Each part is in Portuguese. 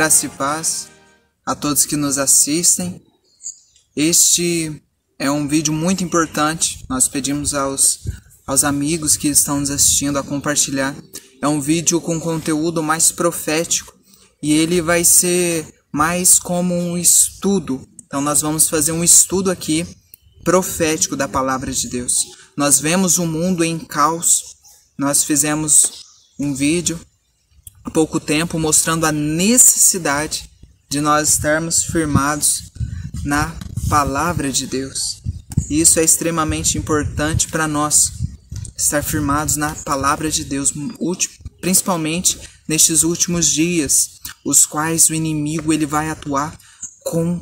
Graça e paz a todos que nos assistem. Este é um vídeo muito importante. Nós pedimos aos amigos que estão nos assistindo a compartilhar. É um vídeo com conteúdo mais profético e ele vai ser mais como um estudo. Então nós vamos fazer um estudo aqui profético da palavra de Deus. Nós vemos o mundo em caos. Nós fizemos um vídeo há pouco tempo mostrando a necessidade de nós estarmos firmados na palavra de Deus. E isso é extremamente importante para nós, estar firmados na palavra de Deus, principalmente nestes últimos dias, os quais o inimigo ele vai atuar com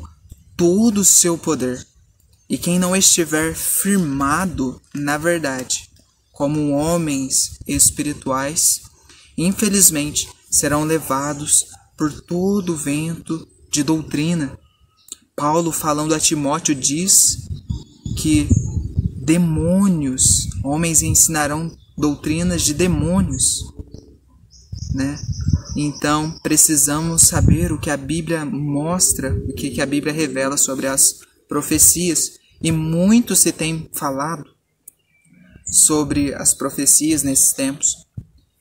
todo o seu poder. E quem não estiver firmado na verdade, como homens espirituais, infelizmente serão levados por todo o vento de doutrina. Paulo, falando a Timóteo, diz que demônios, homens ensinarão doutrinas de demônios, né? Então precisamos saber o que a Bíblia mostra, o que a Bíblia revela sobre as profecias. E muito se tem falado sobre as profecias nesses tempos.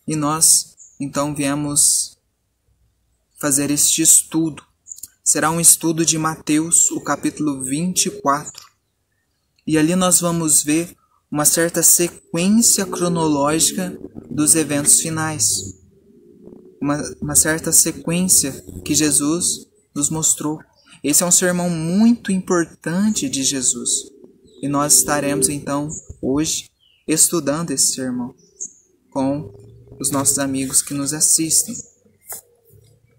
E nós então viemos fazer este estudo. Será um estudo de Mateus, o capítulo 24. E ali nós vamos ver uma certa sequência cronológica dos eventos finais. Uma certa sequência que Jesus nos mostrou. Esse é um sermão muito importante de Jesus. E nós estaremos então hoje estudando esse sermão com os nossos amigos que nos assistem.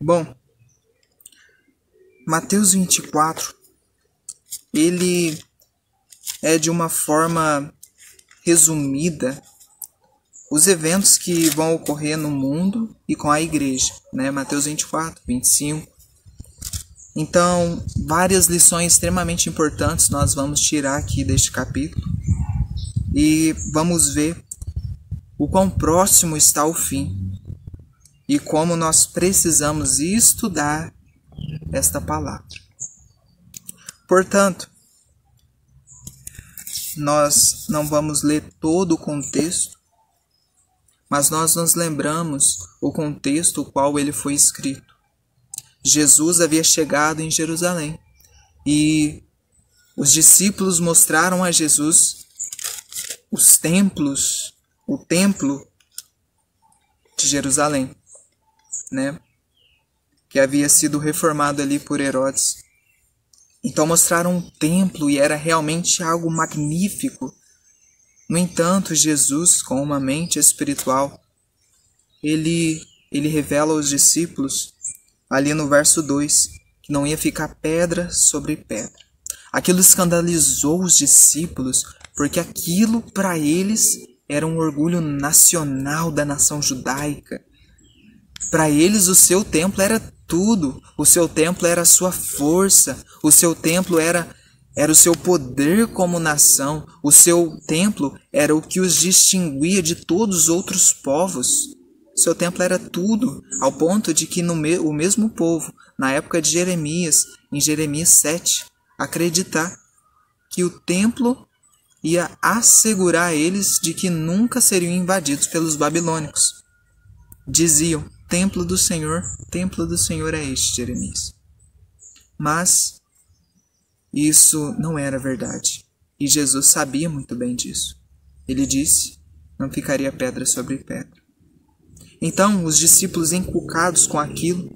Bom, Mateus 24, ele é de uma forma resumida os eventos que vão ocorrer no mundo e com a igreja, né? Mateus 24, 25. Então, várias lições extremamente importantes nós vamos tirar aqui deste capítulo e vamos ver o quão próximo está o fim e como nós precisamos estudar esta palavra. Portanto, nós não vamos ler todo o contexto, mas nós nos lembramos o contexto o qual ele foi escrito. Jesus havia chegado em Jerusalém e os discípulos mostraram a Jesus o templo de Jerusalém, né? Que havia sido reformado ali por Herodes. Então mostraram um templo e era realmente algo magnífico. No entanto, Jesus, com uma mente espiritual, ele revela aos discípulos, ali no verso 2, que não ia ficar pedra sobre pedra. Aquilo escandalizou os discípulos, porque aquilo para eles era um orgulho nacional da nação judaica. Para eles o seu templo era tudo, o seu templo era a sua força, o seu templo era o seu poder como nação, o seu templo era o que os distinguia de todos os outros povos. O seu templo era tudo, ao ponto de que o mesmo povo, na época de Jeremias, em Jeremias 7, acreditar que o templo ia assegurar eles de que nunca seriam invadidos pelos babilônicos. Diziam: templo do Senhor é este, Jeremias. Mas isso não era verdade. E Jesus sabia muito bem disso. Ele disse: não ficaria pedra sobre pedra. Então, os discípulos, encucados com aquilo,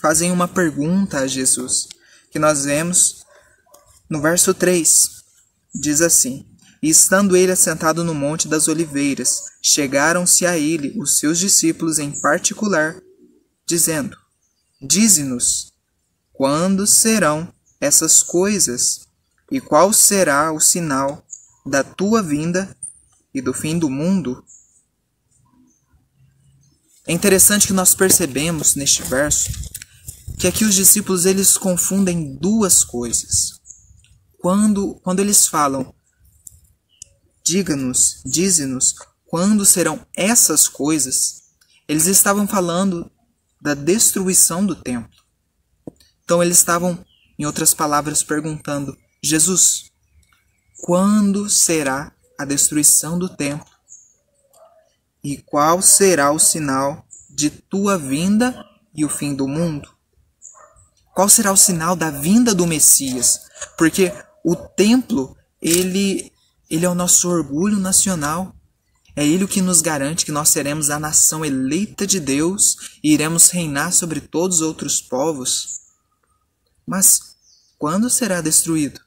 fazem uma pergunta a Jesus, que nós vemos no verso 3. Diz assim: e estando ele assentado no Monte das Oliveiras, chegaram-se a ele os seus discípulos em particular, dizendo: dize-nos, quando serão essas coisas, e qual será o sinal da tua vinda e do fim do mundo? É interessante que nós percebemos neste verso que aqui os discípulos eles confundem duas coisas. Quando eles falam: dize-nos, quando serão essas coisas, eles estavam falando da destruição do templo. Então eles estavam, em outras palavras, perguntando: Jesus, quando será a destruição do templo? E qual será o sinal de tua vinda e o fim do mundo? Qual será o sinal da vinda do Messias? Porque o templo, ele é o nosso orgulho nacional. É ele o que nos garante que nós seremos a nação eleita de Deus e iremos reinar sobre todos os outros povos. Mas quando será destruído?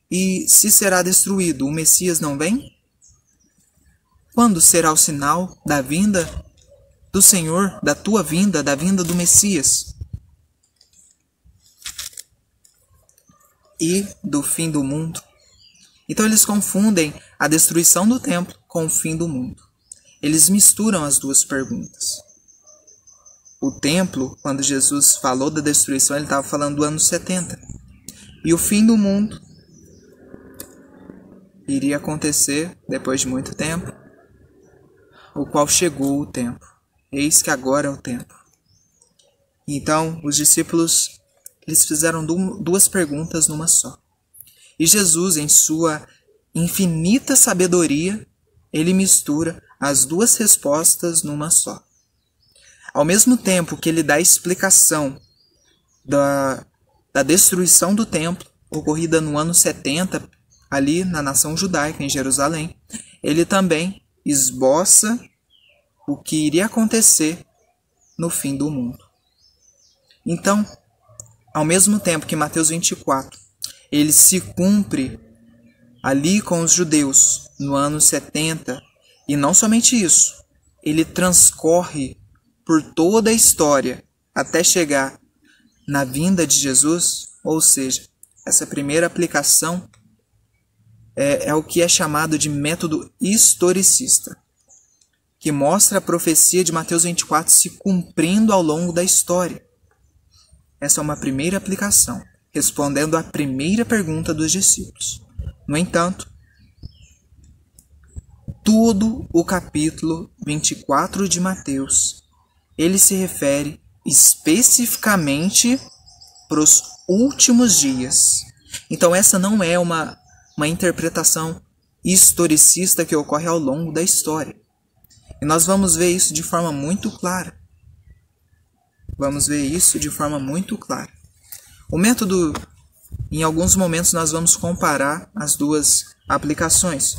E se será destruído, o Messias não vem? Quando será o sinal da vinda do Senhor, da tua vinda, da vinda do Messias? E do fim do mundo? Então eles confundem a destruição do templo com o fim do mundo. Eles misturam as duas perguntas. O templo, quando Jesus falou da destruição, ele estava falando do ano 70. E o fim do mundo iria acontecer depois de muito tempo, o qual chegou o tempo. Eis que agora é o tempo. Então, os discípulos, eles fizeram duas perguntas numa só. E Jesus, em sua infinita sabedoria, ele mistura as duas respostas numa só. Ao mesmo tempo que ele dá a explicação da destruição do templo, ocorrida no ano 70, ali na nação judaica, em Jerusalém, ele também esboça o que iria acontecer no fim do mundo. Então, ao mesmo tempo que Mateus 24, ele se cumpre ali com os judeus no ano 70, e não somente isso, ele transcorre por toda a história até chegar na vinda de Jesus, ou seja, essa primeira aplicação é o que é chamado de método historicista, que mostra a profecia de Mateus 24 se cumprindo ao longo da história. Essa é uma primeira aplicação, respondendo à primeira pergunta dos discípulos. No entanto, todo o capítulo 24 de Mateus, ele se refere especificamente para os últimos dias. Então essa não é uma interpretação historicista que ocorre ao longo da história. E nós vamos ver isso de forma muito clara. O método, em alguns momentos nós vamos comparar as duas aplicações.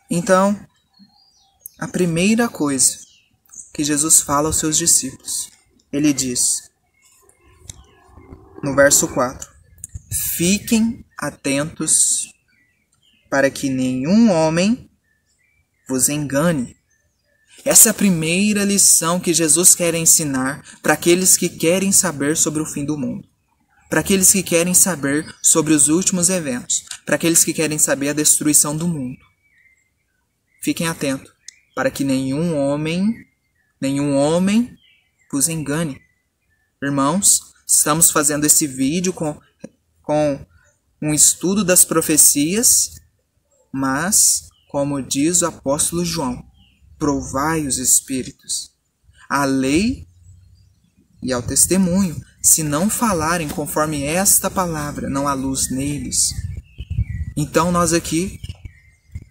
Então, a primeira coisa que Jesus fala aos seus discípulos, ele diz, no verso 4, fiquem atentos para que nenhum homem vos engane. Essa é a primeira lição que Jesus quer ensinar para aqueles que querem saber sobre o fim do mundo. Para aqueles que querem saber sobre os últimos eventos. Para aqueles que querem saber a destruição do mundo. Fiquem atentos para que nenhum homem vos engane. Irmãos, estamos fazendo esse vídeo com um estudo das profecias, mas, como diz o apóstolo João, provai os espíritos, à lei e ao testemunho. Se não falarem conforme esta palavra, não há luz neles. Então nós aqui,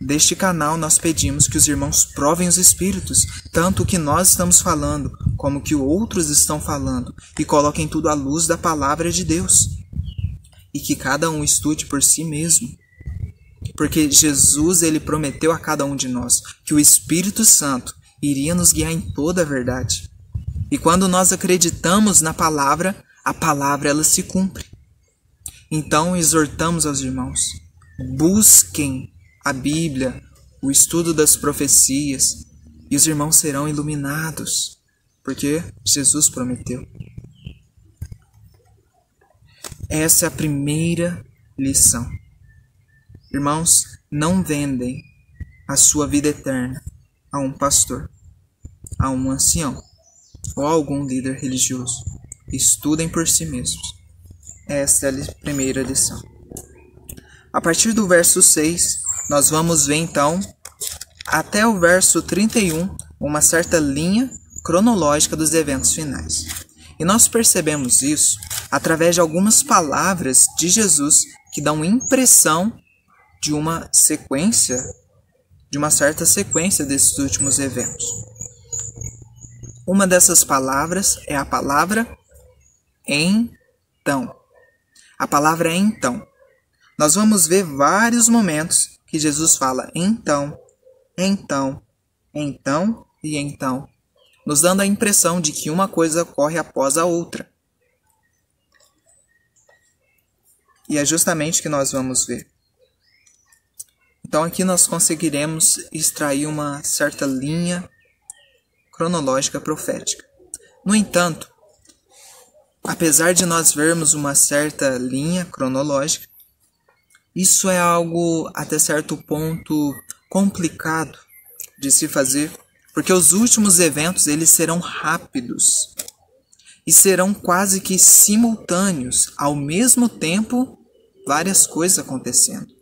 deste canal, nós pedimos que os irmãos provem os espíritos, tanto o que nós estamos falando, como o que outros estão falando, e coloquem tudo à luz da palavra de Deus. E que cada um estude por si mesmo. Porque Jesus, ele prometeu a cada um de nós que o Espírito Santo iria nos guiar em toda a verdade. E quando nós acreditamos na palavra, a palavra ela se cumpre. Então exortamos aos irmãos, busquem a Bíblia, o estudo das profecias, e os irmãos serão iluminados, porque Jesus prometeu. Essa é a primeira lição. Irmãos, não vendem a sua vida eterna a um pastor, a um ancião ou a algum líder religioso. Estudem por si mesmos. Esta é a primeira lição. A partir do verso 6, nós vamos ver então até o verso 31 uma certa linha cronológica dos eventos finais. E nós percebemos isso através de algumas palavras de Jesus que dão impressão de uma sequência, de uma certa sequência desses últimos eventos. Uma dessas palavras é a palavra então. A palavra então. Nós vamos ver vários momentos que Jesus fala então, então, então e então, nos dando a impressão de que uma coisa ocorre após a outra. E é justamente o que nós vamos ver. Então aqui nós conseguiremos extrair uma certa linha cronológica profética. No entanto, apesar de nós vermos uma certa linha cronológica, isso é algo até certo ponto complicado de se fazer, porque os últimos eventos eles serão rápidos e serão quase que simultâneos, ao mesmo tempo, várias coisas acontecendo.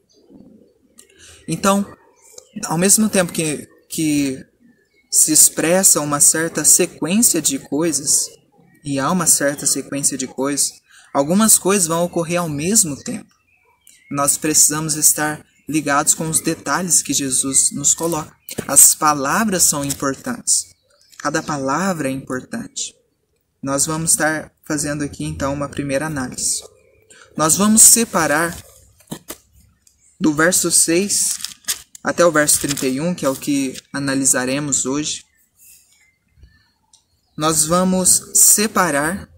Então, ao mesmo tempo que se expressa uma certa sequência de coisas, e há uma certa sequência de coisas, algumas coisas vão ocorrer ao mesmo tempo. Nós precisamos estar ligados com os detalhes que Jesus nos coloca. As palavras são importantes. Cada palavra é importante. Nós vamos estar fazendo aqui, então, uma primeira análise. Nós vamos separar do verso 6 até o verso 31, que é o que analisaremos hoje. Nós vamos separar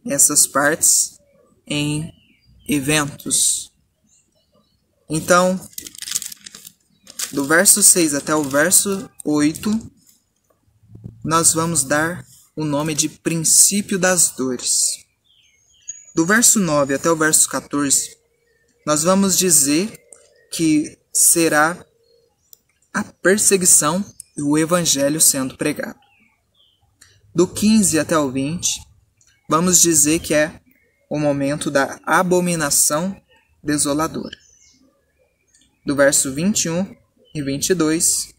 essas partes em eventos. Então, do verso 6 até o verso 8, nós vamos dar o nome de princípio das dores. Do verso 9 até o verso 14, nós vamos dizer que será a perseguição e o evangelho sendo pregado. Do 15 até o 20, vamos dizer que é o momento da abominação desoladora. Do verso 21 e 22,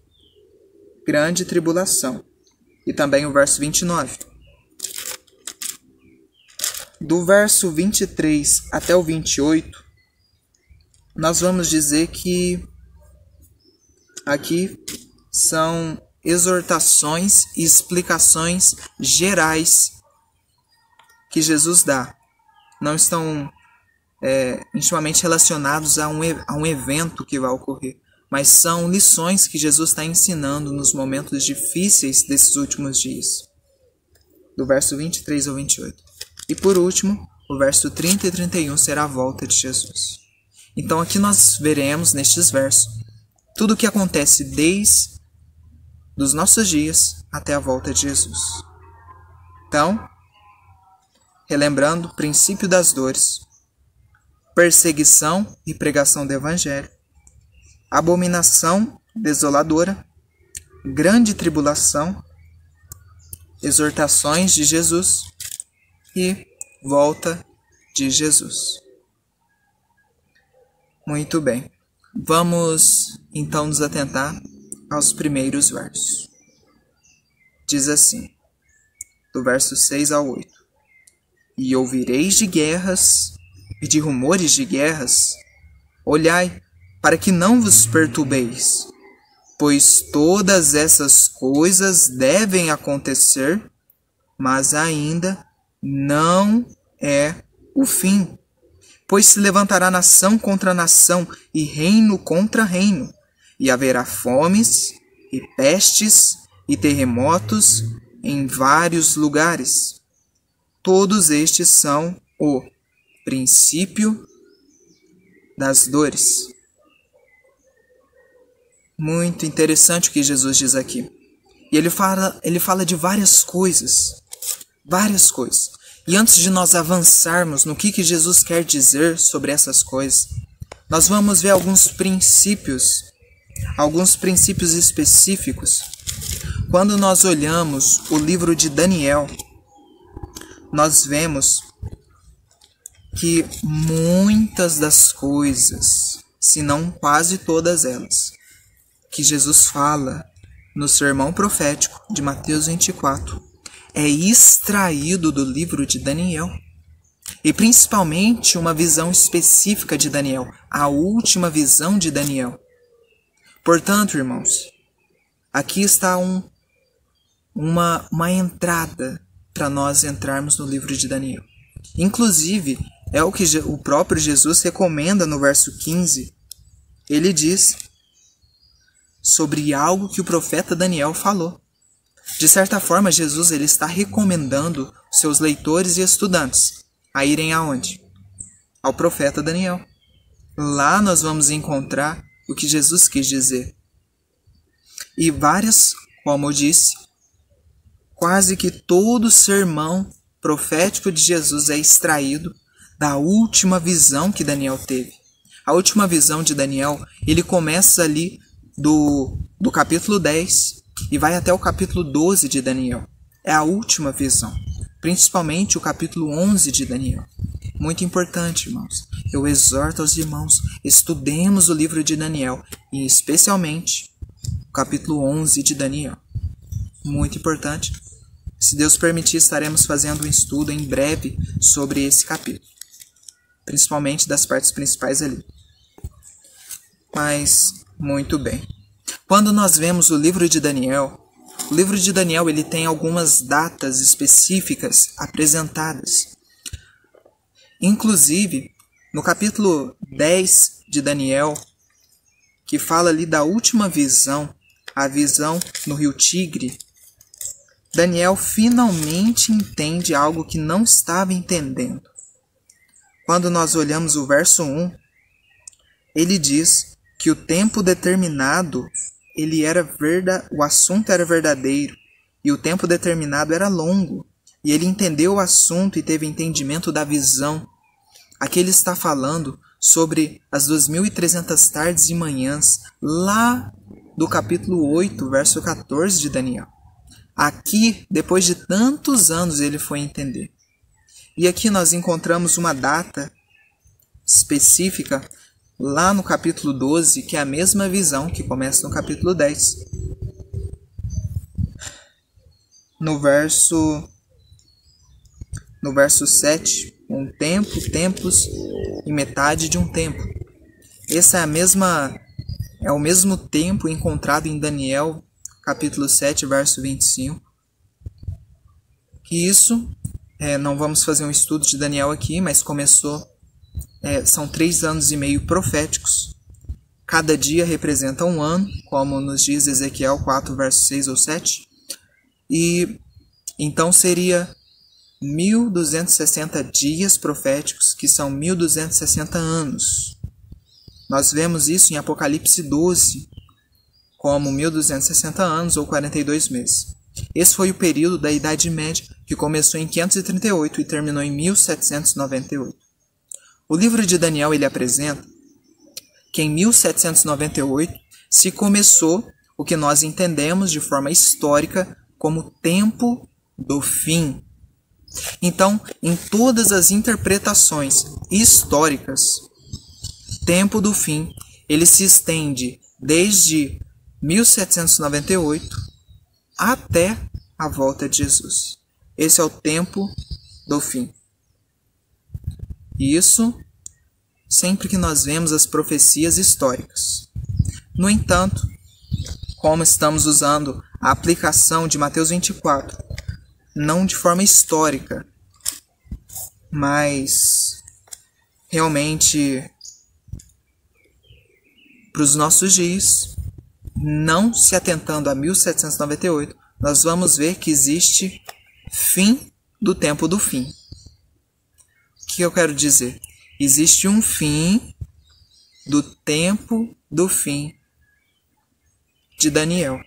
grande tribulação. E também o verso 29. Do verso 23 até o 28, nós vamos dizer que aqui são exortações e explicações gerais que Jesus dá. Não estão intimamente relacionados a um evento que vai ocorrer, mas são lições que Jesus está ensinando nos momentos difíceis desses últimos dias. Do verso 23 ao 28. E por último, o verso 30 e 31 será a volta de Jesus. Então aqui nós veremos nestes versos tudo o que acontece desde os nossos dias até a volta de Jesus. Então, relembrando, princípio das dores, perseguição e pregação do evangelho, abominação desoladora, grande tribulação, exortações de Jesus e volta de Jesus. Muito bem. Vamos então nos atentar aos primeiros versos. Diz assim, do verso 6 ao 8. E ouvireis de guerras e de rumores de guerras. Olhai, para que não vos perturbeis, pois todas essas coisas devem acontecer, mas ainda não é o fim. Pois se levantará nação contra nação e reino contra reino, e haverá fomes e pestes e terremotos em vários lugares. Todos estes são o princípio das dores. Muito interessante o que Jesus diz aqui. E ele fala de várias coisas. Várias coisas. E antes de nós avançarmos no que Jesus quer dizer sobre essas coisas, nós vamos ver alguns princípios específicos. Quando nós olhamos o livro de Daniel, nós vemos que muitas das coisas, se não quase todas elas, que Jesus fala no sermão profético de Mateus 24 é extraído do livro de Daniel. E principalmente uma visão específica de Daniel, a última visão de Daniel. Portanto, irmãos, aqui está uma entrada para nós entrarmos no livro de Daniel. Inclusive, é o que o próprio Jesus recomenda no verso 15. Ele diz sobre algo que o profeta Daniel falou. De certa forma, Jesus ele está recomendando seus leitores e estudantes a irem aonde? Ao profeta Daniel. Lá nós vamos encontrar o que Jesus quis dizer. E como eu disse, quase que todo sermão profético de Jesus é extraído da última visão que Daniel teve. A última visão de Daniel, ele começa ali do capítulo 10 e vai até o capítulo 12 de Daniel. É a última visão, principalmente o capítulo 11 de Daniel. Muito importante, irmãos. Eu exorto aos irmãos, estudemos o livro de Daniel, e especialmente o capítulo 11 de Daniel. Muito importante. Se Deus permitir, estaremos fazendo um estudo em breve sobre esse capítulo, principalmente das partes principais ali. Mas, muito bem. Quando nós vemos o livro de Daniel ele tem algumas datas específicas apresentadas. Inclusive, no capítulo 10 de Daniel, que fala ali da última visão, a visão no rio Tigre, Daniel finalmente entende algo que não estava entendendo. Quando nós olhamos o verso 1, ele diz que o tempo determinado, o assunto era verdadeiro, e o tempo determinado era longo, e ele entendeu o assunto e teve entendimento da visão. Aqui ele está falando sobre as 2.300 tardes e manhãs, lá do capítulo 8, verso 14 de Daniel. Aqui, depois de tantos anos, ele foi entender. E aqui nós encontramos uma data específica, lá no capítulo 12, que é a mesma visão que começa no capítulo 10. No verso 7, um tempo, tempos e metade de um tempo. Essa é o mesmo tempo encontrado em Daniel, capítulo 7, verso 25. Que isso, não vamos fazer um estudo de Daniel aqui, mas são 3 anos e meio proféticos. Cada dia representa um ano, como nos diz Ezequiel 4, verso 6 ou 7. E então seria 1.260 dias proféticos, que são 1.260 anos. Nós vemos isso em Apocalipse 12, como 1.260 anos ou 42 meses. Esse foi o período da Idade Média, que começou em 538 e terminou em 1798. O livro de Daniel ele apresenta que em 1798 se começou o que nós entendemos de forma histórica como tempo do fim. Então, em todas as interpretações históricas, tempo do fim, ele se estende desde 1798 até a volta de Jesus. Esse é o tempo do fim. Isso sempre que nós vemos as profecias históricas. No entanto, como estamos usando a aplicação de Mateus 24, não de forma histórica, mas realmente para os nossos dias, não se atentando a 1798, nós vamos ver que existe fim do tempo do fim. O que eu quero dizer? Existe um fim do tempo do fim de Daniel.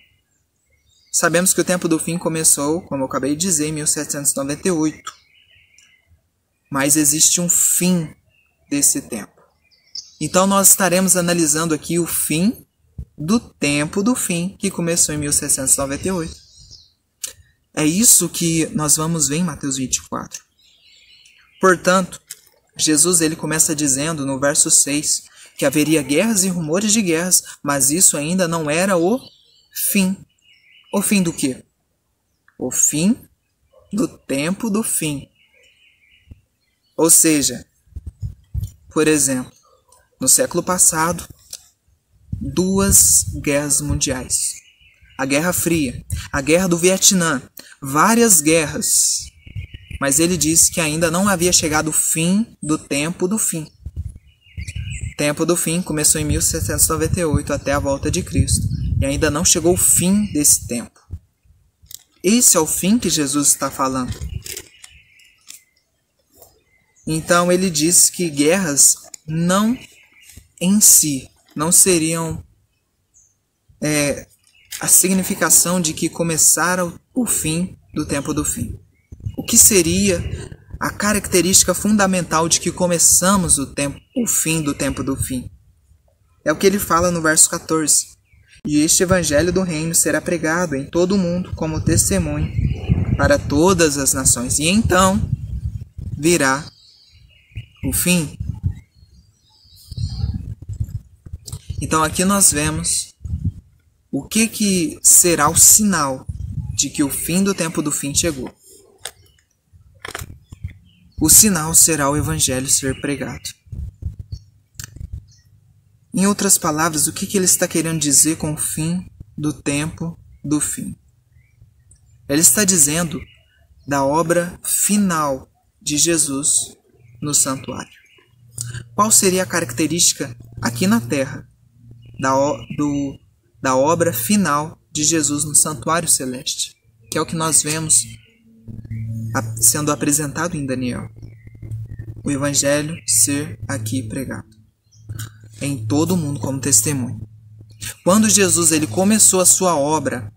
Sabemos que o tempo do fim começou, como eu acabei de dizer, em 1798. Mas existe um fim desse tempo. Então nós estaremos analisando aqui o fim do tempo do fim, que começou em 1798. É isso que nós vamos ver em Mateus 24. Portanto, Jesus ele começa dizendo no verso 6 que haveria guerras e rumores de guerras, mas isso ainda não era o fim. O fim do quê? O fim do tempo do fim. Ou seja, por exemplo, no século passado, 2 guerras mundiais. A Guerra Fria, a Guerra do Vietnã, várias guerras. Mas ele disse que ainda não havia chegado o fim do tempo do fim. O tempo do fim começou em 1798 até a volta de Cristo. E ainda não chegou o fim desse tempo. Esse é o fim que Jesus está falando. Então ele disse que guerras não em si não seriam a significação de que começara o fim do tempo do fim. O que seria a característica fundamental de que começamos o fim do tempo do fim? É o que ele fala no verso 14. E este evangelho do reino será pregado em todo o mundo como testemunho para todas as nações. E então virá o fim. Então aqui nós vemos o que será o sinal de que o fim do tempo do fim chegou. O sinal será o evangelho ser pregado. Em outras palavras, o que ele está querendo dizer com o fim do tempo do fim? Ele está dizendo da obra final de Jesus no santuário. Qual seria a característica aqui na terra da obra final de Jesus no santuário celeste? Que é o que nós vemos sendo apresentado em Daniel. O evangelho ser aqui pregado em todo o mundo como testemunho. Quando Jesus ele começou a sua obra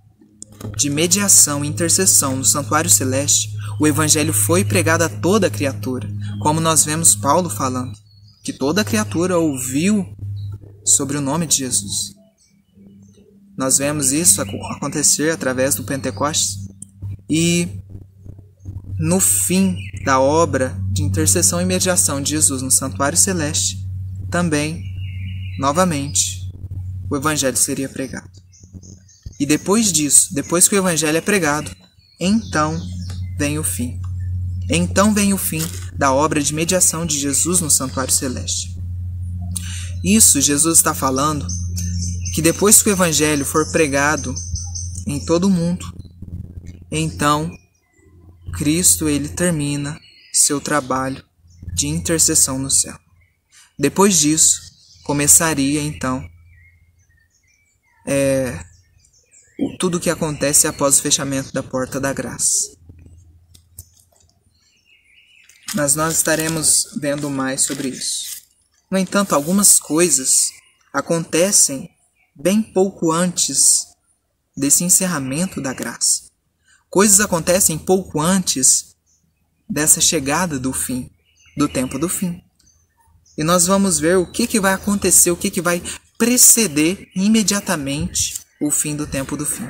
de mediação e intercessão no santuário celeste, o evangelho foi pregado a toda criatura, como nós vemos Paulo falando, que toda criatura ouviu sobre o nome de Jesus. Nós vemos isso acontecer através do Pentecostes. E no fim da obra de intercessão e mediação de Jesus no santuário celeste, também, novamente, o evangelho seria pregado. E depois disso, depois que o evangelho é pregado, então vem o fim. Então vem o fim da obra de mediação de Jesus no santuário celeste. Isso Jesus está falando que depois que o evangelho for pregado em todo o mundo, então Cristo ele termina seu trabalho de intercessão no céu. Depois disso, começaria então tudo o que acontece após o fechamento da porta da graça. Mas nós estaremos vendo mais sobre isso. No entanto, algumas coisas acontecem bem pouco antes desse encerramento da graça. Coisas acontecem pouco antes dessa chegada do fim, do tempo do fim. E nós vamos ver o que vai acontecer, o que vai preceder imediatamente o fim do tempo do fim.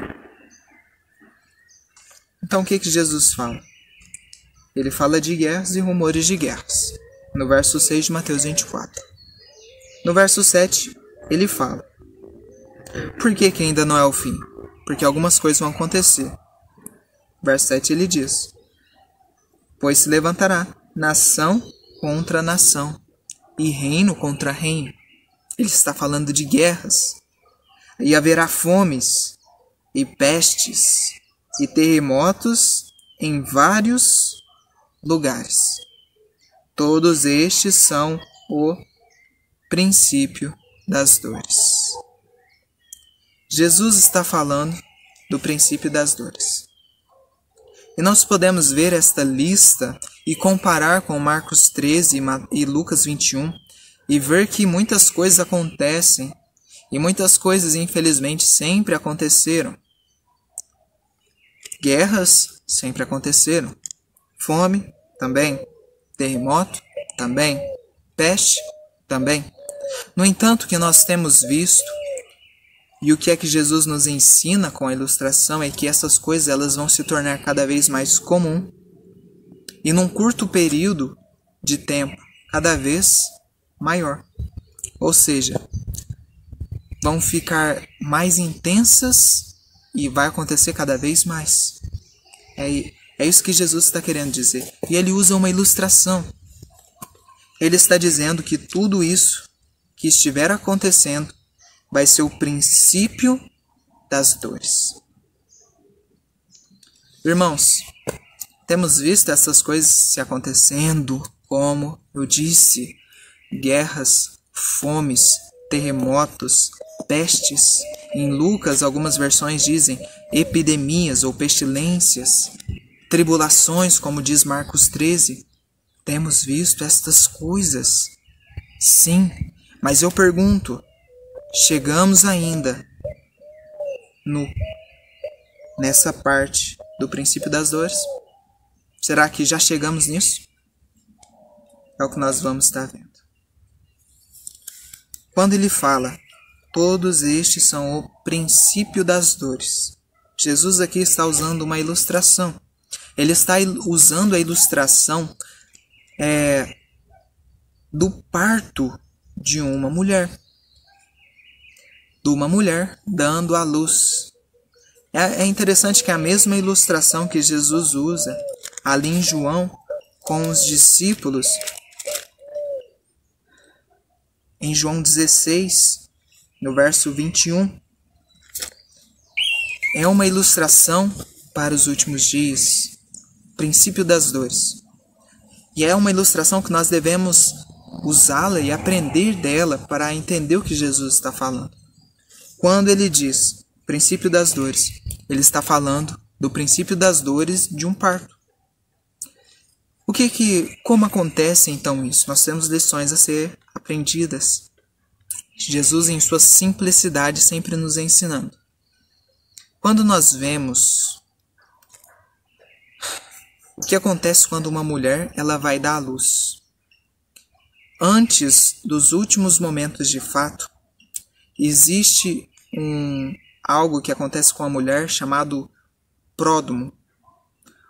Então o que Jesus fala? Ele fala de guerras e rumores de guerras, no verso 6 de Mateus 24. No verso 7, ele fala: por que ainda não é o fim? Porque algumas coisas vão acontecer. Verso 7 ele diz: pois se levantará nação contra nação e reino contra reino. Ele está falando de guerras. E haverá fomes e pestes e terremotos em vários lugares. Todos estes são o princípio das dores. Jesus está falando do princípio das dores. E nós podemos ver esta lista e comparar com Marcos 13 e Lucas 21 e ver que muitas coisas acontecem e muitas coisas, infelizmente, sempre aconteceram. Guerras sempre aconteceram. Fome também. Terremoto também. Peste também. No entanto, o que nós temos visto e o que é que Jesus nos ensina com a ilustração é que essas coisas elas vão se tornar cada vez mais comum e num curto período de tempo cada vez maior. Ou seja, vão ficar mais intensas e vai acontecer cada vez mais. É isso que Jesus está querendo dizer. E ele usa uma ilustração. Ele está dizendo que tudo isso que estiver acontecendo vai ser o princípio das dores. Irmãos, temos visto essas coisas se acontecendo, como eu disse, guerras, fomes, terremotos, pestes. Em Lucas, algumas versões dizem epidemias ou pestilências, tribulações, como diz Marcos 13. Temos visto estas coisas. Sim, mas eu pergunto, chegamos ainda nessa parte do princípio das dores? Será que já chegamos nisso? É o que nós vamos estar vendo. Quando ele fala, todos estes são o princípio das dores. Jesus aqui está usando uma ilustração. Ele está usando a ilustração do parto de uma mulher. De uma mulher dando à luz. É interessante que a mesma ilustração que Jesus usa ali em João com os discípulos, em João 16, no verso 21, é uma ilustração para os últimos dias, princípio das dores. E é uma ilustração que nós devemos usá-la e aprender dela para entender o que Jesus está falando. Quando ele diz princípio das dores, ele está falando do princípio das dores de um parto. Como acontece então isso? Nós temos lições a ser aprendidas. Jesus, em sua simplicidade, sempre nos ensinando. Quando nós vemos o que acontece quando uma mulher ela vai dar à luz, antes dos últimos momentos de fato, existe algo que acontece com a mulher chamado pródromo.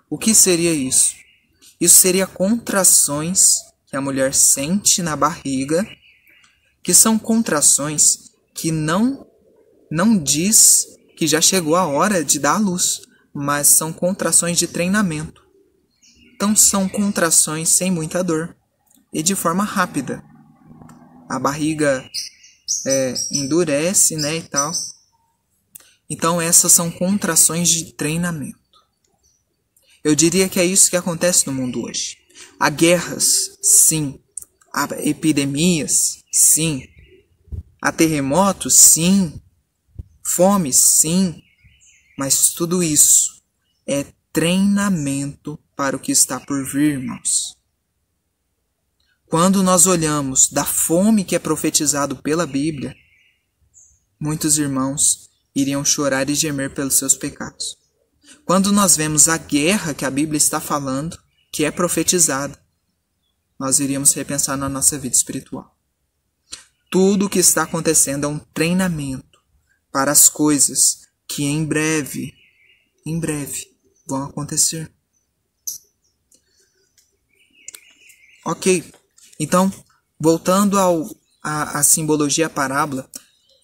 O que seria isso? Isso seria contrações que a mulher sente na barriga, que são contrações que não diz que já chegou a hora de dar à luz, mas são contrações de treinamento. Então são contrações sem muita dor e de forma rápida. A barriga endurece, né, e tal. Então essas são contrações de treinamento. Eu diria que é isso que acontece no mundo hoje. Há guerras, sim. Há epidemias, sim. Há terremotos, sim. Fome, sim. Mas tudo isso é treinamento para o que está por vir, irmãos. Quando nós olhamos da fome que é profetizado pela Bíblia, muitos irmãos iriam chorar e gemer pelos seus pecados. Quando nós vemos a guerra que a Bíblia está falando, que é profetizada, nós iríamos repensar na nossa vida espiritual. Tudo o que está acontecendo é um treinamento para as coisas que em breve vão acontecer. Ok, então, voltando à simbologia, à parábola,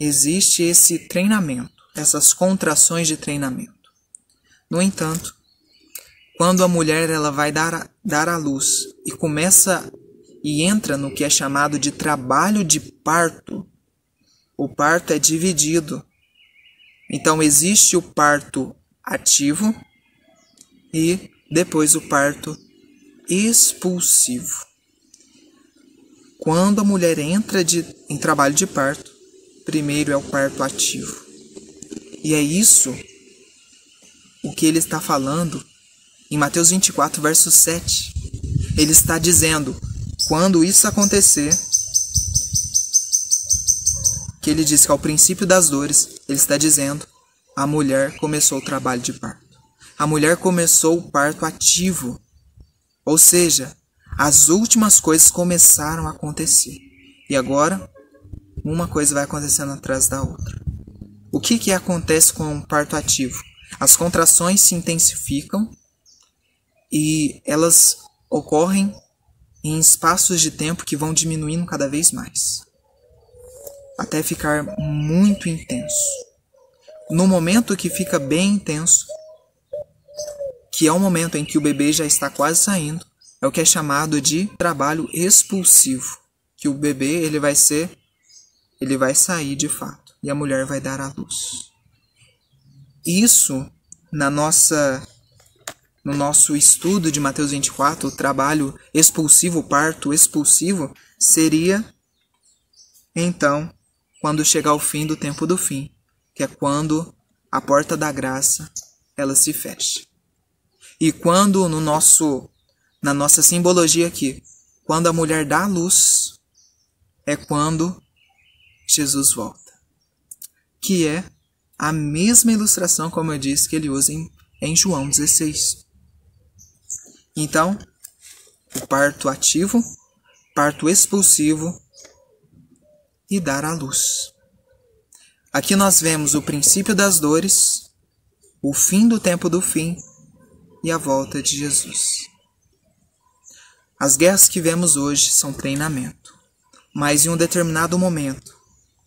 existe esse treinamento, essas contrações de treinamento. No entanto, quando a mulher ela vai dar à luz e entra no que é chamado de trabalho de parto, o parto é dividido. Então existe o parto ativo e depois o parto expulsivo. Quando a mulher entra em trabalho de parto, primeiro é o parto ativo. E é isso o que ele está falando em Mateus 24, verso 7. Ele está dizendo, quando isso acontecer, que ele diz que ao princípio das dores, ele está dizendo, a mulher começou o trabalho de parto. A mulher começou o parto ativo. Ou seja, as últimas coisas começaram a acontecer. E agora, uma coisa vai acontecendo atrás da outra. O que acontece com o parto ativo? As contrações se intensificam e elas ocorrem em espaços de tempo que vão diminuindo cada vez mais, até ficar muito intenso. no momento que fica bem intenso, que é o momento em que o bebê já está quase saindo, é o que é chamado de trabalho expulsivo, que o bebê ele vai sair de fato e a mulher vai dar à luz. Isso no nosso estudo de Mateus 24, o trabalho expulsivo, o parto expulsivo, seria então quando chegar o fim do tempo do fim, que é quando a porta da graça ela se fecha. E quando na nossa simbologia aqui, quando a mulher dá a luz, é quando Jesus volta. Que é a mesma ilustração, como eu disse, que ele usa em João 16. Então, o parto ativo, parto expulsivo e dar à luz. Aqui nós vemos o princípio das dores, o fim do tempo do fim e a volta de Jesus. As guerras que vemos hoje são treinamento, mas em um determinado momento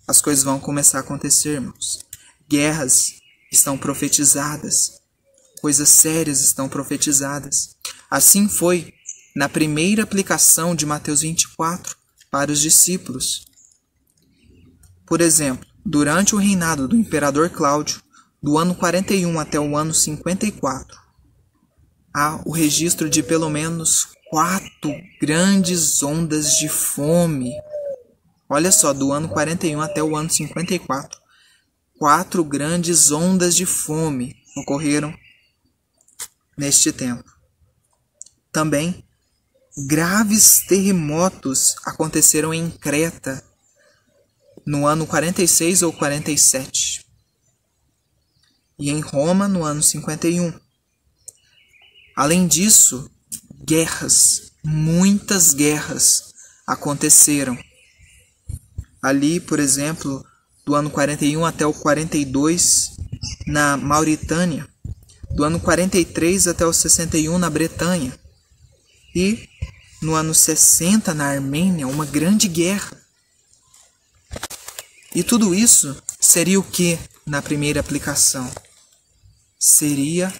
as coisas vão começar a acontecer, irmãos. Guerras estão profetizadas, coisas sérias estão profetizadas. Assim foi na primeira aplicação de Mateus 24 para os discípulos. Por exemplo, durante o reinado do imperador Cláudio, do ano 41 até o ano 54, há o registro de pelo menos 4 grandes ondas de fome. Olha só, do ano 41 até o ano 54, 4 grandes ondas de fome ocorreram neste tempo. Também, graves terremotos aconteceram em Creta no ano 46 ou 47 e em Roma no ano 51. Além disso, guerras, muitas guerras aconteceram. Ali, por exemplo, do ano 41 até o 42 na Mauritânia, do ano 43 até o 61 na Bretanha e no ano 60 na Armênia, uma grande guerra. E tudo isso seria o que na primeira aplicação? Seria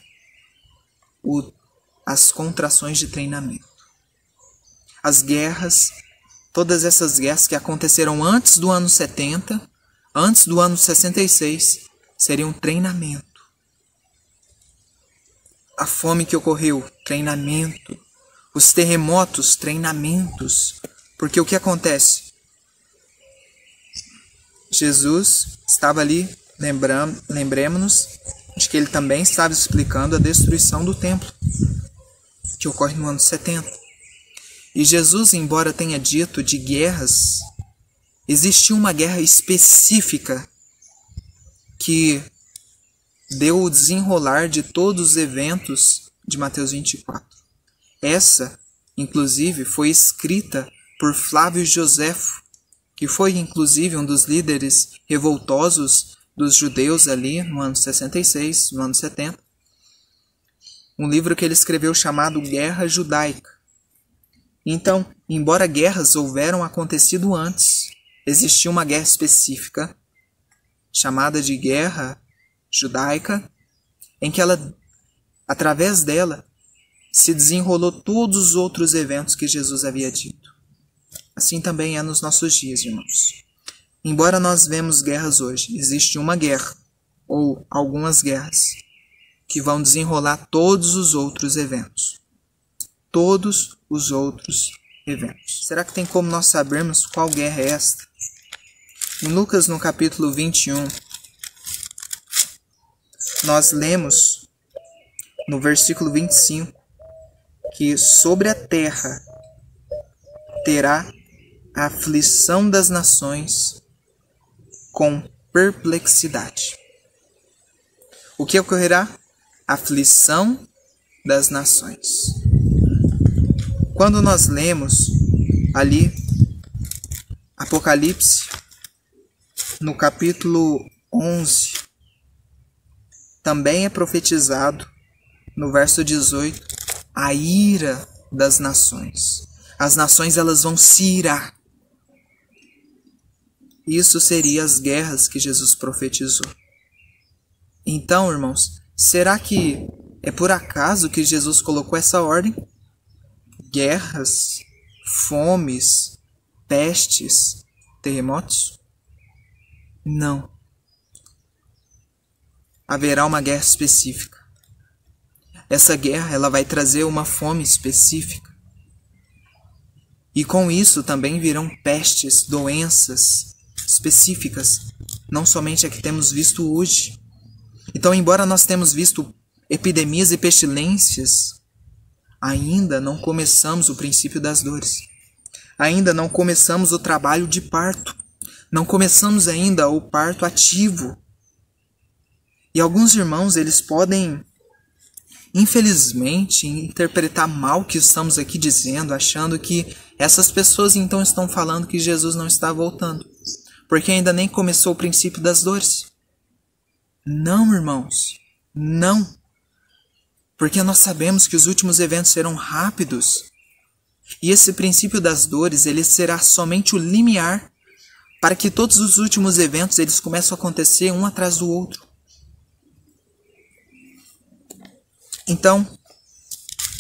as contrações de treinamento. As guerras, todas essas guerras que aconteceram antes do ano 70, antes do ano 66, seriam treinamento. A fome que ocorreu, treinamento. Os terremotos, treinamentos. Porque o que acontece? Jesus estava ali, lembremos-nos de que ele também estava explicando a destruição do templo, que ocorre no ano 70. E Jesus, embora tenha dito de guerras, existia uma guerra específica que deu o desenrolar de todos os eventos de Mateus 24. Essa, inclusive, foi escrita por Flávio Joséfo, que foi, inclusive, um dos líderes revoltosos dos judeus ali no ano 66, no ano 70. Um livro que ele escreveu chamado Guerra Judaica. Então, embora guerras houveram acontecido antes, existia uma guerra específica, chamada de Guerra Judaica, em que através dela, se desenrolou todos os outros eventos que Jesus havia dito. Assim também é nos nossos dias, irmãos. Embora nós vemos guerras hoje, existe uma guerra, ou algumas guerras, que vão desenrolar todos os outros eventos. Todos os outros eventos. Será que tem como nós sabermos qual guerra é esta? Em Lucas, no capítulo 21, nós lemos, no versículo 25, que sobre a terra terá a aflição das nações com perplexidade. O que ocorrerá? Aflição das nações. Quando nós lemos ali Apocalipse, no capítulo 11, também é profetizado, no verso 18, a ira das nações. As nações elas vão se irar. Isso seria as guerras que Jesus profetizou. Então, irmãos, será que é por acaso que Jesus colocou essa ordem? Guerras, fomes, pestes, terremotos? Não. Haverá uma guerra específica. Essa guerra ela vai trazer uma fome específica. E com isso também virão pestes, doenças específicas, não somente a que temos visto hoje. Então, embora nós temos visto epidemias e pestilências, ainda não começamos o princípio das dores. Ainda não começamos o trabalho de parto. Não começamos ainda o parto ativo. E alguns irmãos, eles podem, infelizmente, interpretar mal o que estamos aqui dizendo, achando que essas pessoas então estão falando que Jesus não está voltando, porque ainda nem começou o princípio das dores. Não, irmãos, não. Porque nós sabemos que os últimos eventos serão rápidos. E esse princípio das dores, ele será somente o limiar para que todos os últimos eventos eles começam a acontecer um atrás do outro. Então,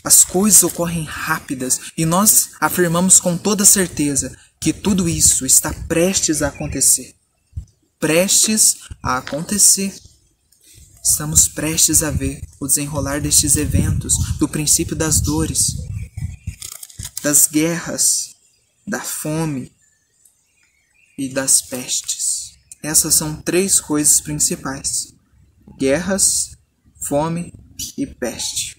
as coisas ocorrem rápidas e nós afirmamos com toda certeza que tudo isso está prestes a acontecer. Prestes a acontecer. Estamos prestes a ver o desenrolar destes eventos, do princípio das dores, das guerras, da fome e das pestes. Essas são 3 coisas principais: guerras, fome e peste.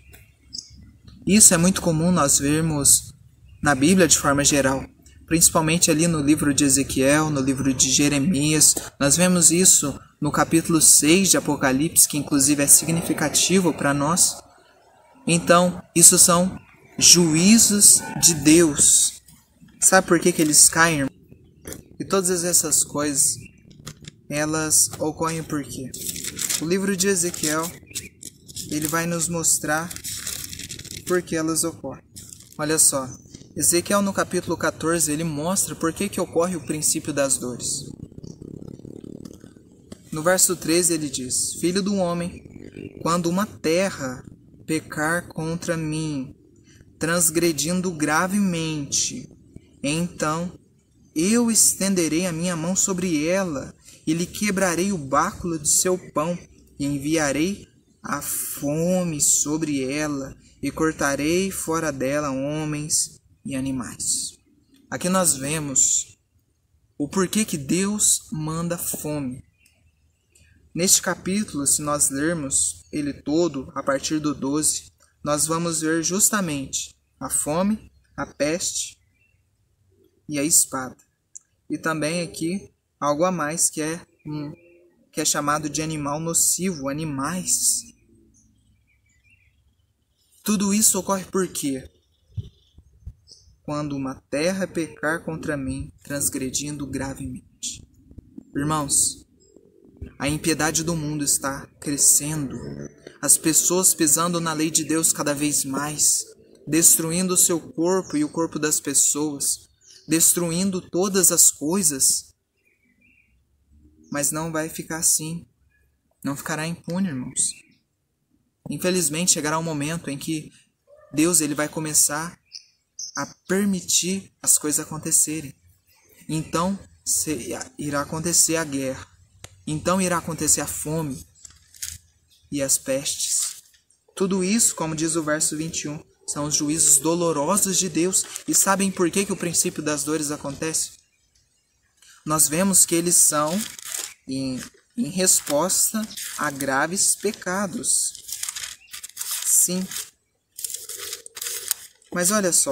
Isso é muito comum nós vermos na Bíblia de forma geral, principalmente ali no livro de Ezequiel, no livro de Jeremias. Nós vemos isso no capítulo 6 de Apocalipse, que inclusive é significativo para nós. Então, isso são juízos de Deus. Sabe por que eles caem, irmão? E todas essas coisas, elas ocorrem por quê? O livro de Ezequiel, ele vai nos mostrar por que elas ocorrem. Olha só, Ezequiel no capítulo 14, ele mostra por que ocorre o princípio das dores. No verso 13 ele diz: Filho do homem, quando uma terra pecar contra mim, transgredindo gravemente, então eu estenderei a minha mão sobre ela e lhe quebrarei o báculo de seu pão e enviarei a fome sobre ela e cortarei fora dela homens e animais. Aqui nós vemos o porquê que Deus manda fome. Neste capítulo, se nós lermos ele todo, a partir do 12, nós vamos ver justamente a fome, a peste e a espada. E também aqui algo a mais que é chamado de animal nocivo, animais. Tudo isso ocorre por quê? Quando uma terra pecar contra mim, transgredindo gravemente. Irmãos, a impiedade do mundo está crescendo. As pessoas pisando na lei de Deus cada vez mais, destruindo o seu corpo e o corpo das pessoas, destruindo todas as coisas. Mas não vai ficar assim. Não ficará impune, irmãos. Infelizmente chegará um momento em que Deus ele vai começar a permitir as coisas acontecerem. Então irá acontecer a guerra. Então irá acontecer a fome e as pestes. Tudo isso, como diz o verso 21, são os juízos dolorosos de Deus. E sabem por que o princípio das dores acontece? Nós vemos que eles são em resposta a graves pecados. Sim. Mas olha só,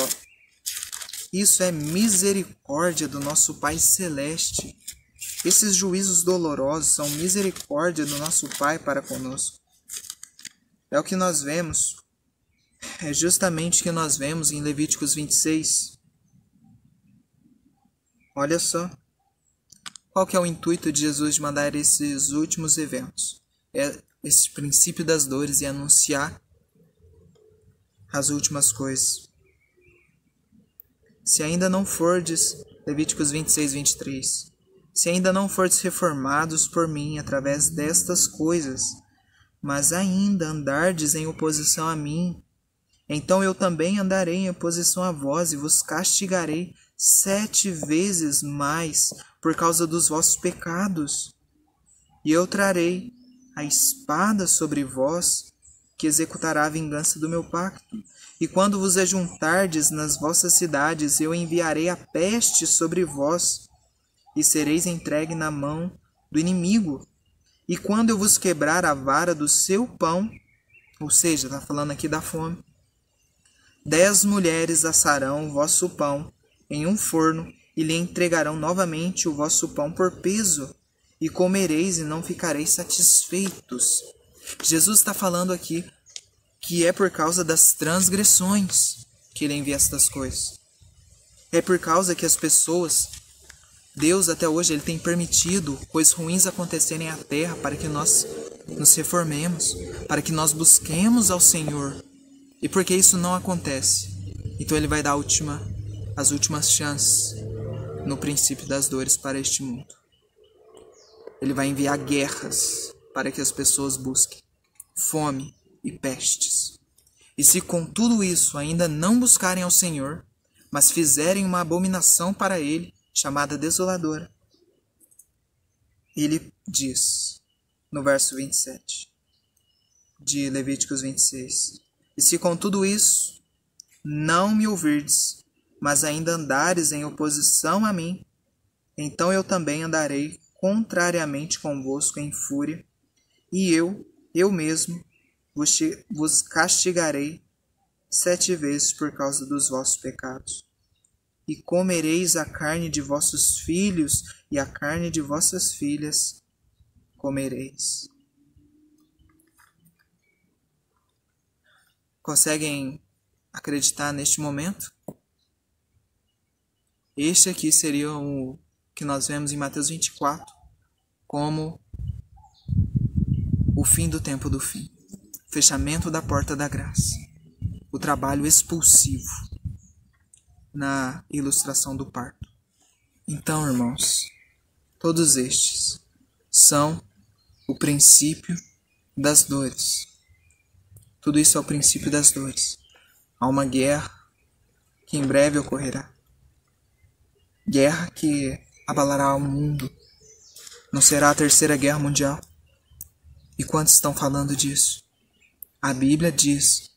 isso é misericórdia do nosso Pai Celeste. Esses juízos dolorosos são misericórdia do nosso Pai para conosco. É o que nós vemos. É justamente o que nós vemos em Levíticos 26. Olha só. Qual que é o intuito de Jesus de mandar esses últimos eventos? É esse princípio das dores e anunciar as últimas coisas. Se ainda não fordes, Levíticos 26, 23, se ainda não fordes reformados por mim através destas coisas, mas ainda andardes em oposição a mim, então eu também andarei em oposição a vós e vos castigarei 7 vezes mais por causa dos vossos pecados. E eu trarei a espada sobre vós, que executará a vingança do meu pacto. E quando vos ajuntardes nas vossas cidades, eu enviarei a peste sobre vós, e sereis entregue na mão do inimigo. E quando eu vos quebrar a vara do seu pão, ou seja, está falando aqui da fome, 10 mulheres assarão o vosso pão em um forno, e lhe entregarão novamente o vosso pão por peso, e comereis e não ficareis satisfeitos. Jesus está falando aqui que é por causa das transgressões que ele envia estas coisas. É por causa que as pessoas, Deus até hoje, ele tem permitido coisas ruins acontecerem à terra para que nós nos reformemos, para que nós busquemos ao Senhor. E porque isso não acontece, então ele vai dar as últimas chances no princípio das dores para este mundo. Ele vai enviar guerras para que as pessoas busquem, fome e pestes. E se com tudo isso ainda não buscarem ao Senhor, mas fizerem uma abominação para ele, chamada desoladora, ele diz no verso 27 de Levíticos 26: E se com tudo isso não me ouvirdes, mas ainda andares em oposição a mim, então eu também andarei contrariamente convosco em fúria, e eu mesmo, vos castigarei 7 vezes por causa dos vossos pecados. E comereis a carne de vossos filhos, e a carne de vossas filhas comereis. Conseguem acreditar neste momento? Este aqui seria o que nós vemos em Mateus 24 como o fim do tempo do fim, fechamento da porta da graça, o trabalho expulsivo na ilustração do parto. Então, irmãos, todos estes são o princípio das dores. Tudo isso é o princípio das dores. Há uma guerra que em breve ocorrerá. Guerra que abalará o mundo. Não será a terceira guerra mundial. E quantos estão falando disso? A Bíblia diz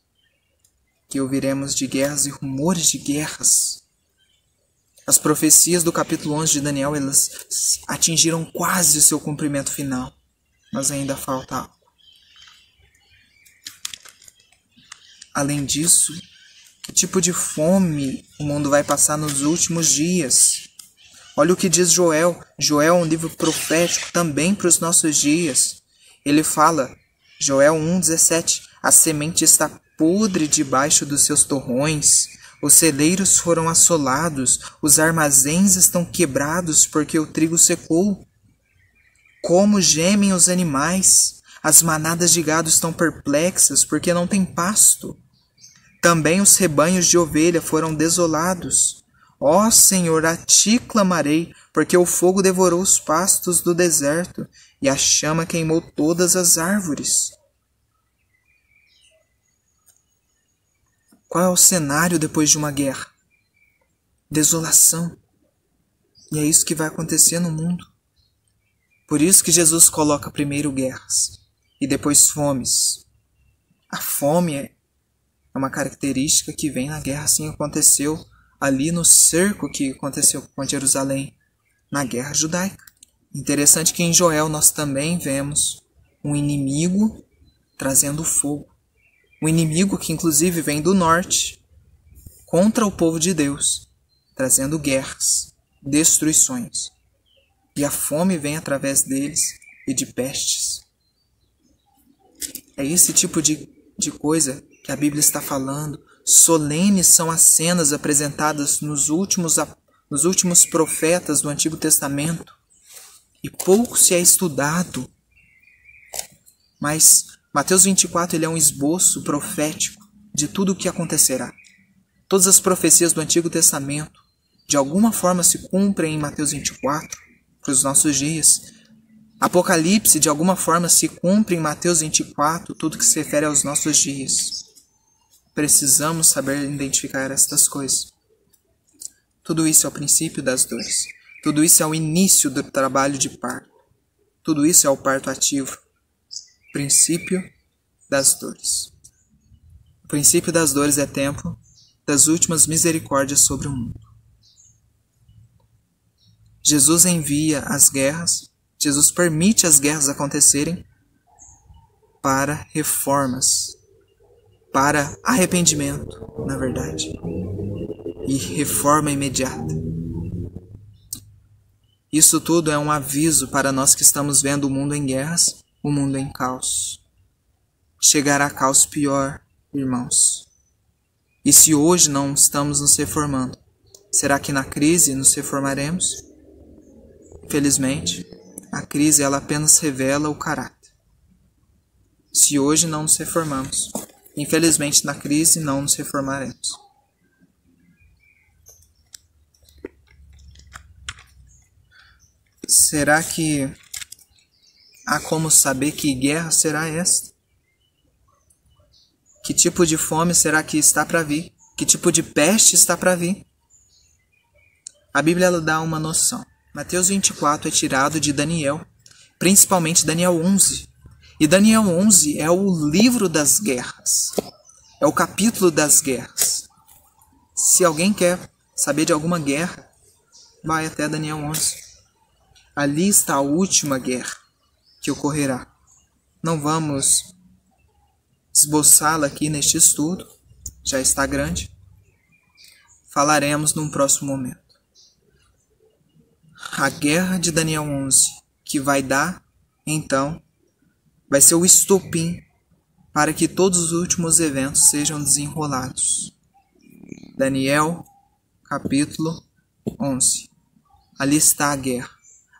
que ouviremos de guerras e rumores de guerras. As profecias do capítulo 11 de Daniel, elas atingiram quase seu cumprimento final. Mas ainda falta algo. Além disso, que tipo de fome o mundo vai passar nos últimos dias? Olha o que diz Joel. Joel é um livro profético também para os nossos dias. Ele fala, Joel 1,17, a semente está podre debaixo dos seus torrões, os celeiros foram assolados, os armazéns estão quebrados porque o trigo secou. Como gemem os animais, as manadas de gado estão perplexas porque não tem pasto. Também os rebanhos de ovelha foram desolados. Ó Senhor, a ti clamarei, porque o fogo devorou os pastos do deserto e a chama queimou todas as árvores. Qual é o cenário depois de uma guerra? Desolação. E é isso que vai acontecer no mundo. Por isso que Jesus coloca primeiro guerras e depois fomes. A fome é uma característica que vem na guerra, assim aconteceu ali no cerco que aconteceu com Jerusalém, na guerra judaica. Interessante que em Joel nós também vemos um inimigo trazendo fogo. Um inimigo que inclusive vem do norte contra o povo de Deus, trazendo guerras, destruições. E a fome vem através deles e de pestes. É esse tipo de coisa que a Bíblia está falando. Solenes são as cenas apresentadas nos últimos profetas do Antigo Testamento. E pouco se é estudado. Mas Mateus 24 ele é um esboço profético de tudo o que acontecerá. Todas as profecias do Antigo Testamento de alguma forma se cumprem em Mateus 24 para os nossos dias. Apocalipse, de alguma forma, se cumpre em Mateus 24, tudo que se refere aos nossos dias. Precisamos saber identificar estas coisas. Tudo isso é o princípio das dores. Tudo isso é o início do trabalho de parto. Tudo isso é o parto ativo. Princípio das dores. O princípio das dores é tempo das últimas misericórdias sobre o mundo. Jesus envia as guerras, Jesus permite as guerras acontecerem para reformas, para arrependimento, na verdade, e reforma imediata. Isso tudo é um aviso para nós que estamos vendo o mundo em guerras, o mundo em caos. Chegará caos pior, irmãos. E se hoje não estamos nos reformando, será que na crise nos reformaremos? Infelizmente, a crise ela apenas revela o caráter. Se hoje não nos reformamos, infelizmente na crise não nos reformaremos. Será que há como saber que guerra será esta? Que tipo de fome será que está para vir? Que tipo de peste está para vir? A Bíblia ela dá uma noção. Mateus 24 é tirado de Daniel, principalmente Daniel 11. E Daniel 11 é o livro das guerras. É o capítulo das guerras. Se alguém quer saber de alguma guerra, vai até Daniel 11. Ali está a última guerra que ocorrerá. Não vamos esboçá-la aqui neste estudo, já está grande. Falaremos num próximo momento. A guerra de Daniel 11, que vai dar, então, vai ser o estopim para que todos os últimos eventos sejam desenrolados. Daniel, capítulo 11. Ali está a guerra.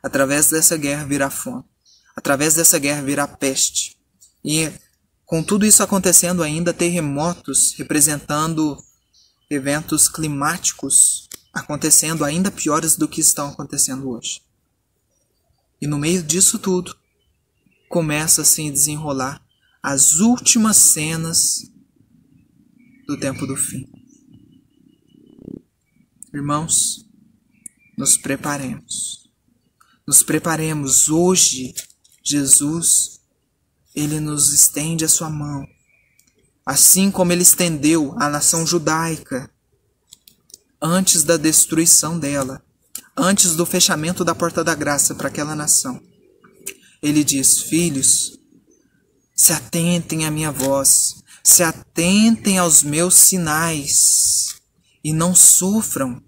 Através dessa guerra virá fome. Através dessa guerra virá peste. E com tudo isso acontecendo ainda, terremotos representando eventos climáticos acontecendo ainda piores do que estão acontecendo hoje. E no meio disso tudo, começa assim a desenrolar as últimas cenas do tempo do fim. Irmãos, nos preparemos. Nos preparemos. Hoje, Jesus, Ele nos estende a sua mão. Assim como Ele estendeu à nação judaica antes da destruição dela, antes do fechamento da porta da graça para aquela nação. Ele diz: filhos, se atentem à minha voz, se atentem aos meus sinais e não sofram,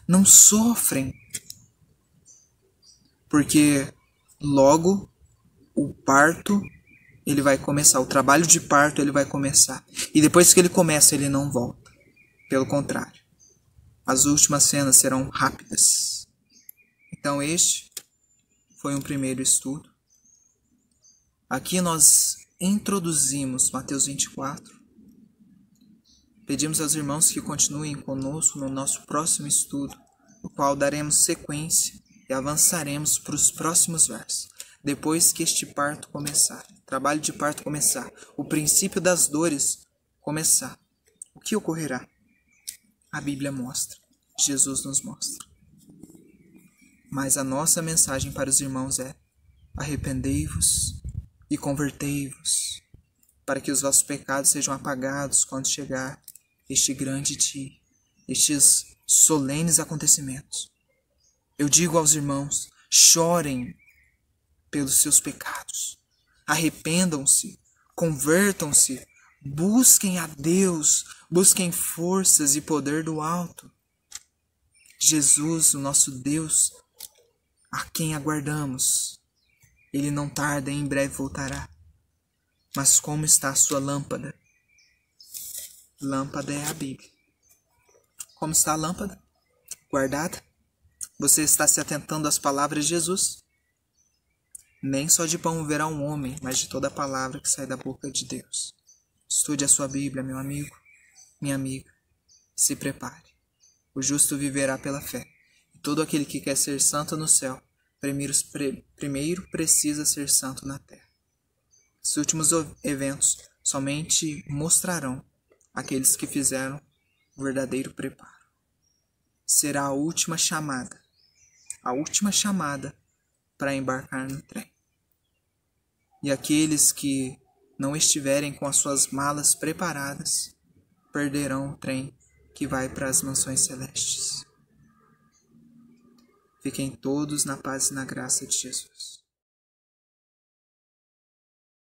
não sofrem, porque logo o parto ele vai começar, o trabalho de parto ele vai começar, e depois que ele começa ele não volta, pelo contrário. As últimas cenas serão rápidas. Então este foi um primeiro estudo. Aqui nós introduzimos Mateus 24. Pedimos aos irmãos que continuem conosco no nosso próximo estudo, no qual daremos sequência e avançaremos para os próximos versos. Depois que este parto começar, o trabalho de parto começar, o princípio das dores começar, o que ocorrerá? A Bíblia mostra, Jesus nos mostra. Mas a nossa mensagem para os irmãos é: arrependei-vos e convertei-vos, para que os vossos pecados sejam apagados quando chegar este grande dia, estes solenes acontecimentos. Eu digo aos irmãos: chorem pelos seus pecados, arrependam-se, convertam-se, busquem a Deus, busquem forças e poder do alto. Jesus, o nosso Deus, a quem aguardamos, Ele não tarda e em breve voltará. Mas como está a sua lâmpada? Lâmpada é a Bíblia. Como está a lâmpada? Guardada? Você está se atentando às palavras de Jesus? Nem só de pão viverá um homem, mas de toda a palavra que sai da boca de Deus. Estude a sua Bíblia, meu amigo, minha amiga. Se prepare. O justo viverá pela fé. E todo aquele que quer ser santo no céu primeiro precisa ser santo na terra. Esses últimos eventos somente mostrarão aqueles que fizeram o verdadeiro preparo. Será a última chamada para embarcar no trem. E aqueles que não estiverem com as suas malas preparadas perderão o trem que vai para as mansões celestes. Fiquem todos na paz e na graça de Jesus.